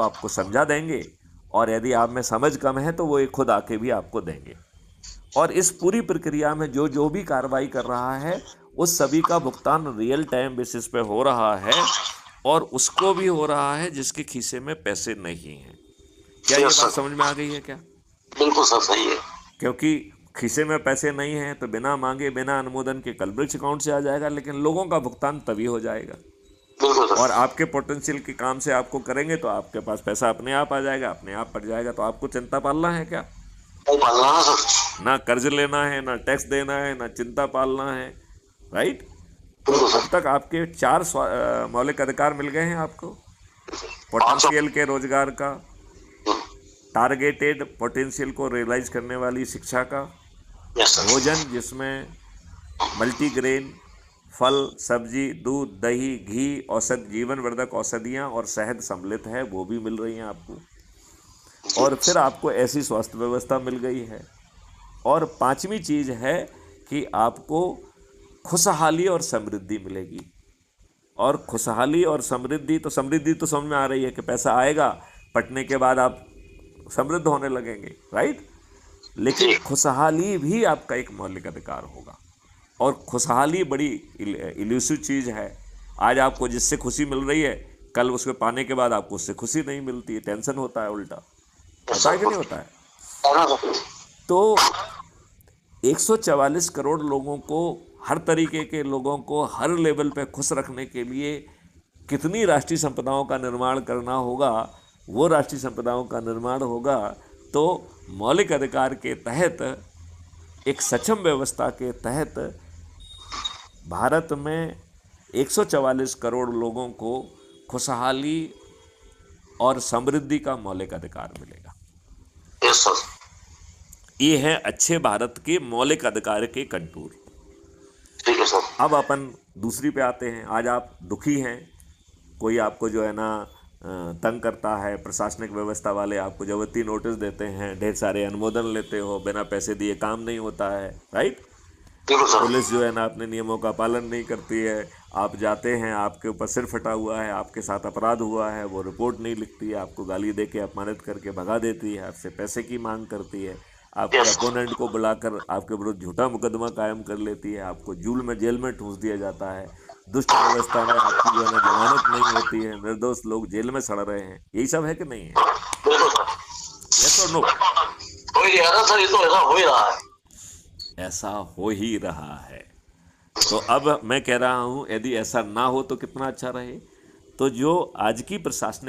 आपको समझा देंगे, और यदि आप में समझ कम है तो वो एक खुद आके भी आपको देंगे। और इस पूरी प्रक्रिया में जो जो भी कार्रवाई कर रहा है, उस सभी का भुगतान रियल टाइम बेसिस पे हो रहा है, और उसको भी हो रहा है जिसके खीसे में पैसे नहीं हैं। क्या ये यस बात सर, समझ में आ गई है क्या? बिल्कुल सर, सही है। क्योंकि खीसे में पैसे नहीं हैं तो बिना मांगे, बिना अनुमोदन के कलब्रिक्स अकाउंट से आ जाएगा, लेकिन लोगों का भुगतान तभी हो जाएगा। बिल्कुल और सर। आपके पोटेंशियल के काम से आपको करेंगे तो आपके पास पैसा अपने आप आ जाएगा, अपने आप पड़ जाएगा। तो आपको चिंता पालना है क्या? नहीं पालना है सर। ना कर्ज लेना है, ना टैक्स देना है, ना चिंता पालना है, राइट? तो बिल्कुल अब सर। तक आपके चार मौलिक अधिकार मिल गए हैं आपको। 500। पोटेंशियल के रोजगार का, टारगेटेड पोटेंशियल को रियलाइज करने वाली शिक्षा का, यस सर। भोजन जिसमें मल्टीग्रेन, फल, सब्जी, दूध, दही, घी, औषध, जीवन वर्धक औषधियाँ और शहद सम्मिलित है, वो भी मिल रही हैं आपको। जी। और फिर आपको ऐसी स्वास्थ्य व्यवस्था मिल गई है। और पांचवी चीज है कि आपको खुशहाली और समृद्धि मिलेगी। और खुशहाली और समृद्धि तो समझ में आ रही है कि पैसा आएगा, पटने के बाद आप समृद्ध होने लगेंगे, राइट? लेकिन जी। खुशहाली भी आपका एक मौलिक अधिकार होगा। और खुशहाली बड़ी इल्यूसिव चीज़ है। आज आपको जिससे खुशी मिल रही है, कल उसको पाने के बाद आपको उससे खुशी नहीं मिलती है, टेंशन होता है उल्टा। यस होता है कि सर। नहीं होता है? है ना सर? तो 144 करोड़ लोगों को, हर तरीके के लोगों को हर लेवल पे खुश रखने के लिए कितनी राष्ट्रीय संपदाओं का निर्माण करना होगा, वो राष्ट्रीय संपदाओं का निर्माण होगा तो मौलिक अधिकार के तहत, एक सक्षम व्यवस्था के तहत भारत में 144 करोड़ लोगों को खुशहाली और समृद्धि का मौलिक अधिकार मिलेगा। Yes sir. ये है अच्छे भारत के मौलिक अधिकार के कंटूर। ठीक है सर। अब अपन दूसरी पे आते हैं। आज आप दुखी हैं, कोई आपको जो है ना तंग करता है, प्रशासनिक व्यवस्था वाले आपको जबरती नोटिस देते हैं, ढेर सारे अनुमोदन लेते हो, बिना पैसे दिए काम नहीं होता है, राइट? बिल्कुल सर। पुलिस जो है ना अपने नियमों का पालन नहीं करती है, आप जाते हैं, आपके ऊपर सिर फटा हुआ है, आपके साथ अपराध हुआ है, वो रिपोर्ट नहीं लिखती है, आपको गाली दे के अपमानित करके भगा देती है, आपसे पैसे की मांग करती है, आपके यस सर। अपोनेंट को बुलाकर आपके विरुद्ध झूठा मुकदमा कायम कर लेती है, आपको जेल में ठूंस दिया जाता है, दुष्ट व्यवस्था में आपकी जो है ना जमानत नहीं होती है, निर्दोष लोग जेल में सड़ रहे हैं। यही सब है कि नहीं है? बिल्कुल सर। यस और नो? हो ही रहा है सर, ये तो ऐसा हो ही रहा है। ऐसा हो ही रहा है। तो अब मैं कह रहा हूं, यदि ऐसा ना हो तो कितना अच्छा रहे। तो जो आज की प्रशासनिक